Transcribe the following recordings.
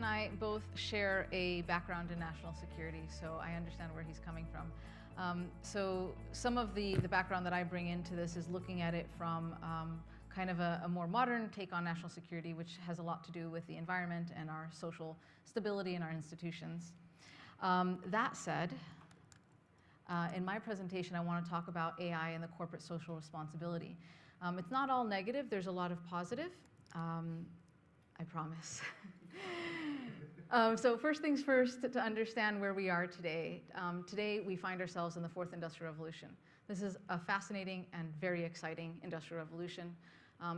and I both share a background in national security, so I understand where he's coming from. So some of the background that I bring into this is looking at it from kind of a more modern take on national security, which has a lot to do with the environment and our social stability in our institutions. That said, in my presentation, I want to talk about AI and the corporate social responsibility. It's not all negative. There's a lot of positive. I promise. So first things first, to understand where we are today. Today, we find ourselves in the fourth industrial revolution. This is a fascinating and very exciting industrial revolution.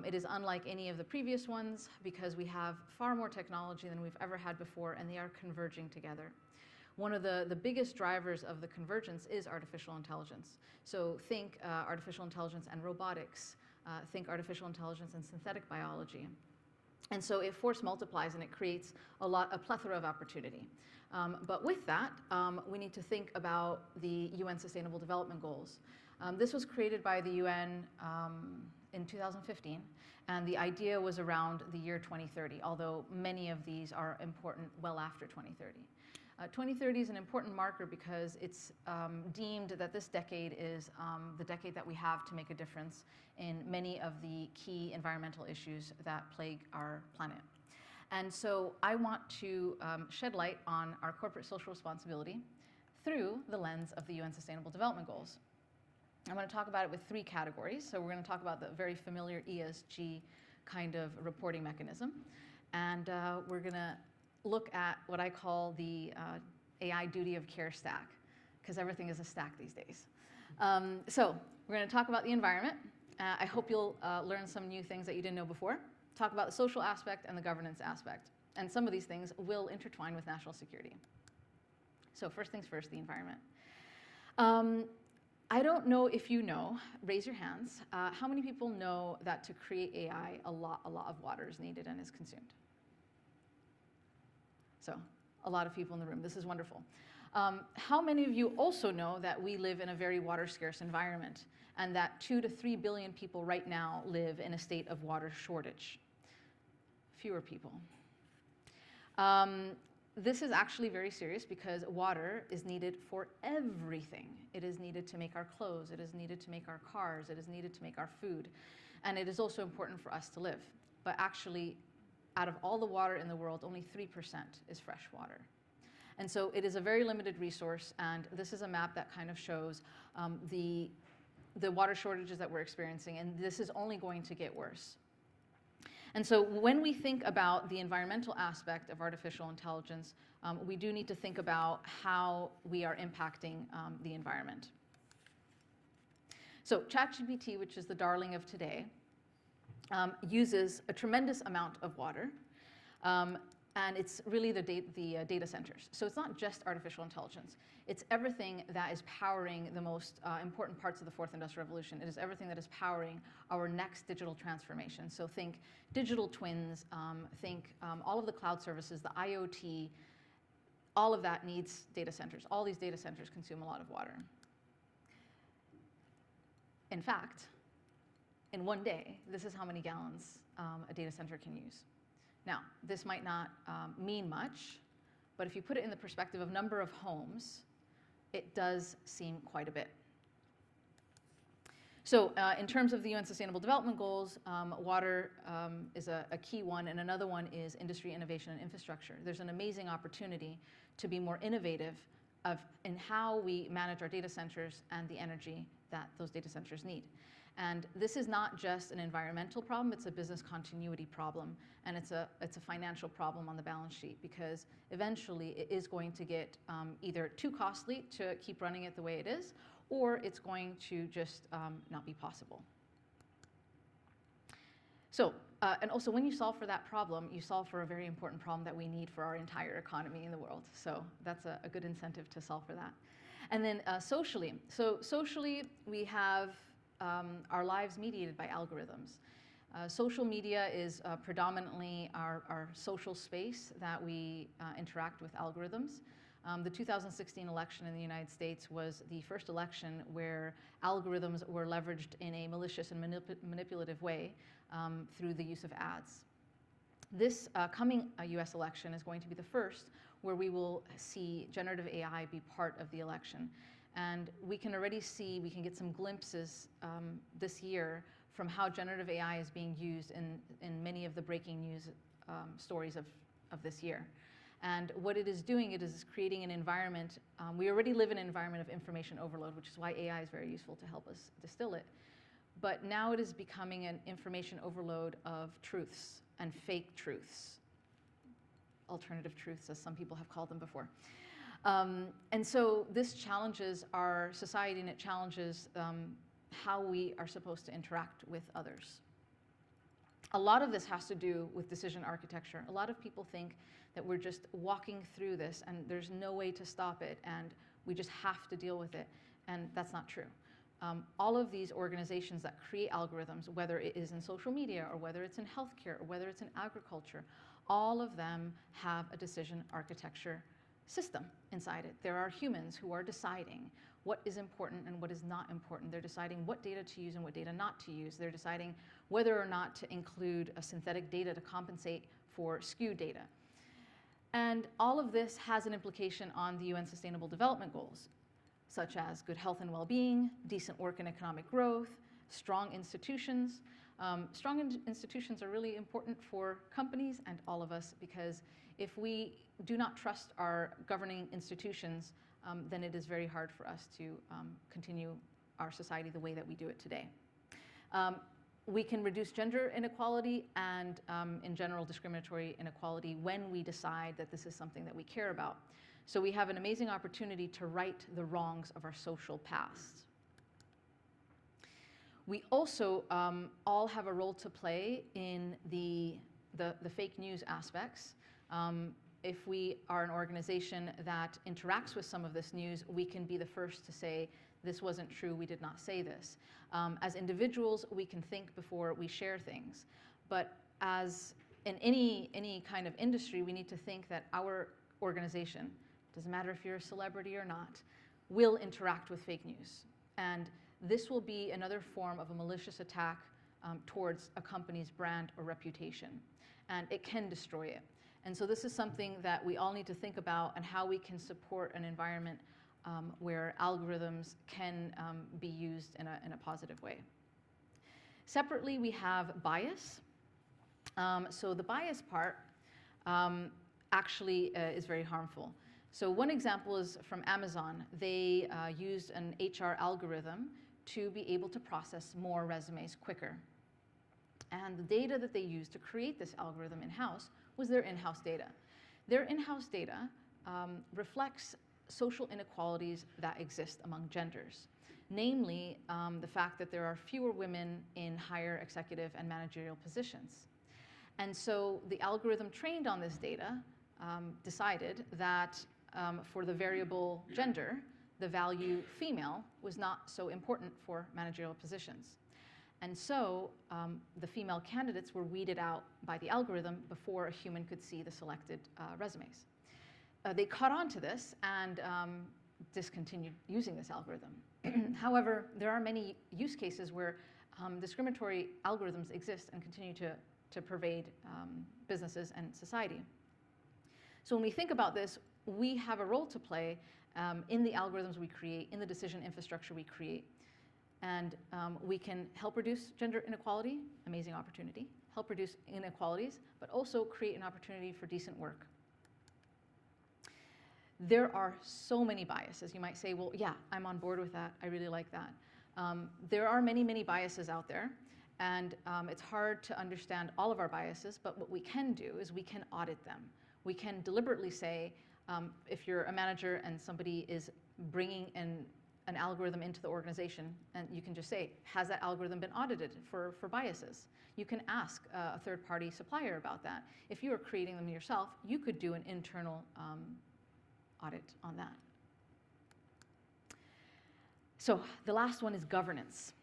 It is unlike any of the previous ones because we have far more technology than we've ever had before, and they are converging together. One of the biggest drivers of the convergence is artificial intelligence. So think artificial intelligence and robotics. Think artificial intelligence and synthetic biology. And so it force multiplies and it creates a plethora of opportunity. But with that, we need to think about the UN Sustainable Development Goals. This was created by the UN in 2015, and the idea was around the year 2030, although many of these are important well after 2030. 2030 is an important marker because it's deemed that this decade is the decade that we have to make a difference in many of the key environmental issues that plague our planet. And so I want to shed light on our corporate social responsibility through the lens of the UN Sustainable Development Goals. I'm going to talk about it with three categories. So we're going to talk about the very familiar ESG kind of reporting mechanism. And we're going to look at what I call the AI duty of care stack, because everything is a stack these days. So we're going to talk about the environment. I hope you'll learn some new things that you didn't know before. Talk about the social aspect and the governance aspect. And some of these things will intertwine with national security. So first things first, the environment. I don't know if you know, raise your hands, how many people know that to create AI, a lot of water is needed and is consumed? So a lot of people in the room. This is wonderful. How many of you also know that we live in a very water scarce environment and that 2 to 3 billion people right now live in a state of water shortage? Fewer people. This is actually very serious because water is needed for everything. It is needed to make our clothes. It is needed to make our cars. It is needed to make our food. And it is also important for us to live. But actually, out of all the water in the world, only 3% is fresh water. And so it is a very limited resource, and this is a map that kind of shows the water shortages that we're experiencing, and this is only going to get worse. And so when we think about the environmental aspect of artificial intelligence, we do need to think about how we are impacting the environment. So ChatGPT, which is the darling of today, uses a tremendous amount of water, and it's really the data centers. So it's not just artificial intelligence. It's everything that is powering the most important parts of the fourth industrial revolution. It is everything that is powering our next digital transformation. So think digital twins, think all of the cloud services, the IoT, all of that needs data centers. All these data centers consume a lot of water. In fact, in one day, this is how many gallons a data center can use. Now, this might not mean much, but if you put it in the perspective of number of homes, it does seem quite a bit. So in terms of the UN Sustainable Development Goals, water is a key one, and another one is industry, innovation, and infrastructure. There's an amazing opportunity to be more innovative in how we manage our data centers and the energy that those data centers need. And this is not just an environmental problem, it's a business continuity problem, and it's a financial problem on the balance sheet, because eventually it is going to get either too costly to keep running it the way it is, or it's going to just not be possible. So, and also when you solve for that problem, you solve for a very important problem that we need for our entire economy in the world. So that's a good incentive to solve for that. And then socially. So socially, we have our lives mediated by algorithms. Social media is predominantly our social space that we interact with algorithms. The 2016 election in the United States was the first election where algorithms were leveraged in a malicious and manipulative way through the use of ads. This coming US election is going to be the first where we will see generative AI be part of the election. And we can already see, we can get some glimpses this year from how generative AI is being used in many of the breaking news stories of this year. And what it is doing, it is creating an environment. We already live in an environment of information overload, which is why AI is very useful to help us distill it. But now it is becoming an information overload of truths and fake truths, alternative truths, as some people have called them before. And so this challenges our society, and it challenges how we are supposed to interact with others. A lot of this has to do with decision architecture. A lot of people think that we're just walking through this and there's no way to stop it and we just have to deal with it. And that's not true. All of these organizations that create algorithms, whether it is in social media or whether it's in healthcare or whether it's in agriculture, all of them have a decision architecture system inside it. There are humans who are deciding what is important and what is not important. They're deciding what data to use and what data not to use. They're deciding whether or not to include a synthetic data to compensate for skewed data. And all of this has an implication on the UN Sustainable Development Goals, such as good health and well-being, decent work and economic growth, strong institutions. Strong institutions are really important for companies and all of us, because if we do not trust our governing institutions, then it is very hard for us to continue our society the way that we do it today. We can reduce gender inequality and, in general, discriminatory inequality when we decide that this is something that we care about. So we have an amazing opportunity to right the wrongs of our social past. We also all have a role to play in the fake news aspects. If we are an organization that interacts with some of this news, we can be the first to say, this wasn't true, we did not say this. As individuals, we can think before we share things. But as in any kind of industry, we need to think that our organization, doesn't matter if you're a celebrity or not, will interact with fake news. And this will be another form of a malicious attack towards a company's brand or reputation. And it can destroy it. And so this is something that we all need to think about, and how we can support an environment where algorithms can be used in a positive way. Separately, we have bias. So the bias part actually is very harmful. So one example is from Amazon. They used an HR algorithm to be able to process more resumes quicker. And the data that they used to create this algorithm in-house was their in-house data. Their in-house data reflects social inequalities that exist among genders, namely the fact that there are fewer women in higher executive and managerial positions. And so the algorithm trained on this data decided that for the variable gender, the value female was not so important for managerial positions. And so the female candidates were weeded out by the algorithm before a human could see the selected resumes. They caught on to this and discontinued using this algorithm. However, there are many use cases where discriminatory algorithms exist and continue to pervade businesses and society. So when we think about this, we have a role to play in the algorithms we create, in the decision infrastructure we create. And we can help reduce gender inequality, amazing opportunity, help reduce inequalities, but also create an opportunity for decent work. There are so many biases. You might say, well, yeah, I'm on board with that. I really like that. There are many, many biases out there. And it's hard to understand all of our biases, but what we can do is we can audit them. We can deliberately say, if you're a manager and somebody is bringing an algorithm into the organization, and you can just say, has that algorithm been audited for biases? You can ask a third-party supplier about that. If you are creating them yourself, you could do an internal audit on that. So the last one is governance.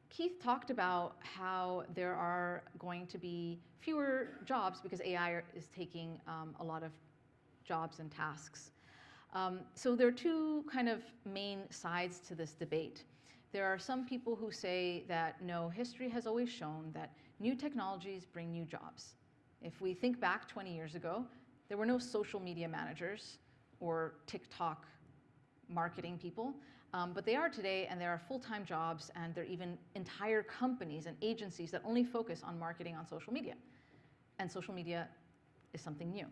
Keith talked about how there are going to be fewer jobs because AI is taking a lot of jobs and tasks. So there are two kind of main sides to this debate. There are some people who say that no, history has always shown that new technologies bring new jobs. If we think back 20 years ago, there were no social media managers or TikTok marketing people, but they are today, and there are full-time jobs, and there are even entire companies and agencies that only focus on marketing on social media. And social media is something new.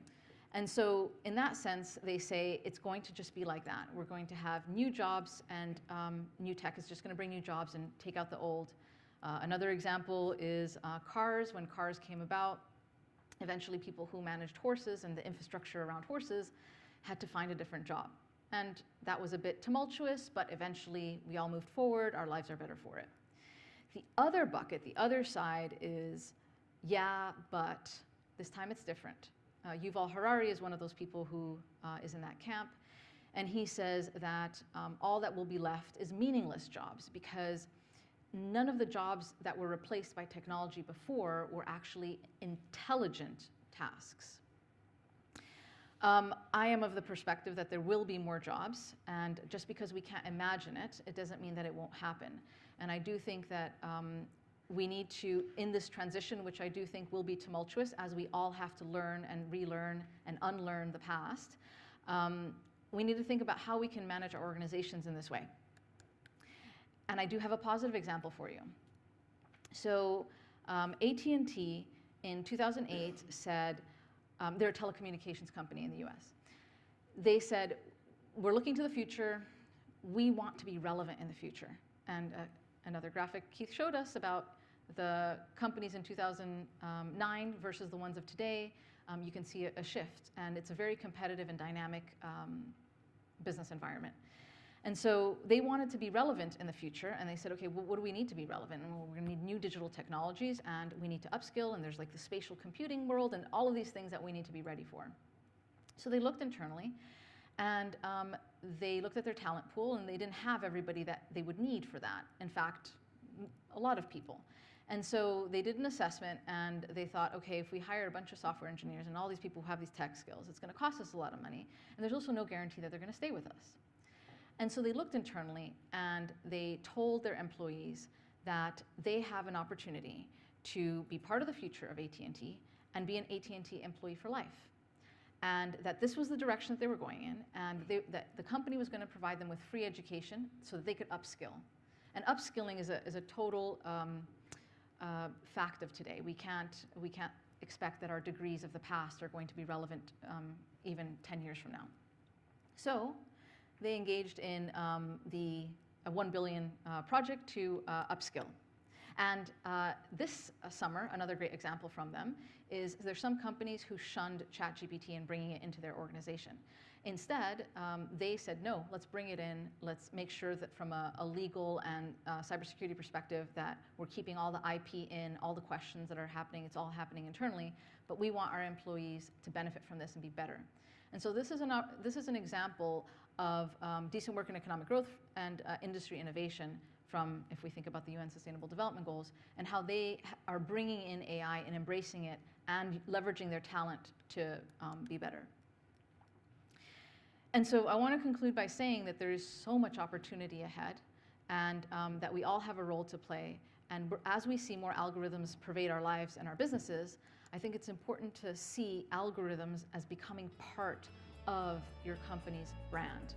And so in that sense, they say it's going to just be like that. We're going to have new jobs, and new tech is just going to bring new jobs and take out the old. Another example is cars. When cars came about, eventually people who managed horses and the infrastructure around horses had to find a different job. And that was a bit tumultuous, but eventually we all moved forward. Our lives are better for it. The other bucket, the other side is, yeah, but this time it's different. Yuval Harari is one of those people who is in that camp. And he says that all that will be left is meaningless jobs, because none of the jobs that were replaced by technology before were actually intelligent tasks. I am of the perspective that there will be more jobs, and just because we can't imagine it, it doesn't mean that it won't happen. And I do think that we need to, in this transition, which I do think will be tumultuous as we all have to learn and relearn and unlearn the past, we need to think about how we can manage our organizations in this way. And I do have a positive example for you. So AT&T in 2008 said, they're a telecommunications company in the US. They said, we're looking to the future. We want to be relevant in the future. And another graphic Keith showed us about the companies in 2009 versus the ones of today. You can see a shift, and it's a very competitive and dynamic business environment. And so they wanted to be relevant in the future, and they said, okay, well, what do we need to be relevant? And well, we're going to need new digital technologies, and we need to upskill, and there's like the spatial computing world and all of these things that we need to be ready for. So they looked internally, and they looked at their talent pool, and they didn't have everybody that they would need for that. In fact, a lot of people. And so they did an assessment, and they thought, okay, if we hire a bunch of software engineers and all these people who have these tech skills, it's going to cost us a lot of money, and there's also no guarantee that they're going to stay with us. And so they looked internally, and they told their employees that they have an opportunity to be part of the future of AT&T and be an AT&T employee for life. And that this was the direction that they were going in, and that the company was going to provide them with free education so that they could upskill. And upskilling is a total fact of today. We can't expect that our degrees of the past are going to be relevant even 10 years from now. So they engaged in the $1 billion project to upskill. And this summer, another great example from them is there's some companies who shunned ChatGPT and bringing it into their organization. Instead, they said, no, let's bring it in. Let's make sure that from a legal and cybersecurity perspective that we're keeping all the IP in, all the questions that are happening, it's all happening internally, but we want our employees to benefit from this and be better. And so this is an example of decent work and economic growth and industry innovation from, if we think about the UN Sustainable Development Goals, and how they are bringing in AI and embracing it and leveraging their talent to be better. And so I want to conclude by saying that there is so much opportunity ahead, and that we all have a role to play. And as we see more algorithms pervade our lives and our businesses, I think it's important to see algorithms as becoming part of your company's brand.